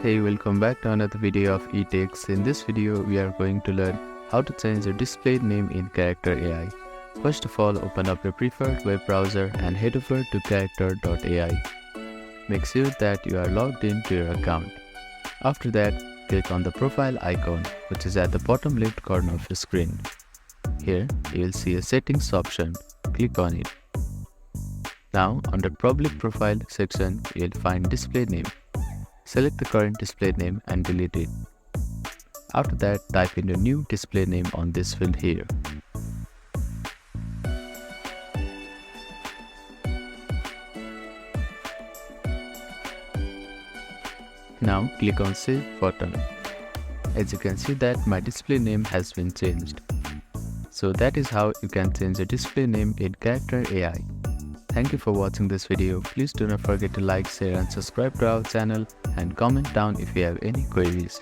Hey, welcome back to another video of eTechs. In this video, we are going to learn how to change the display name in Character AI. First of all, open up your preferred web browser and head over to character.ai. Make sure that you are logged into your account. After that, click on the profile icon, which is at the bottom left corner of your screen. Here, you will see a settings option. Click on it. Now, under public profile section, you will find display name. Select the current display name and delete it. After that, type in your new display name on this field here. Now click on Save button. As you can see that my display name has been changed. So that is how you can change a display name in Character AI. Thank you for watching this video. Please do not forget to like, share and subscribe to our channel and comment down if you have any queries.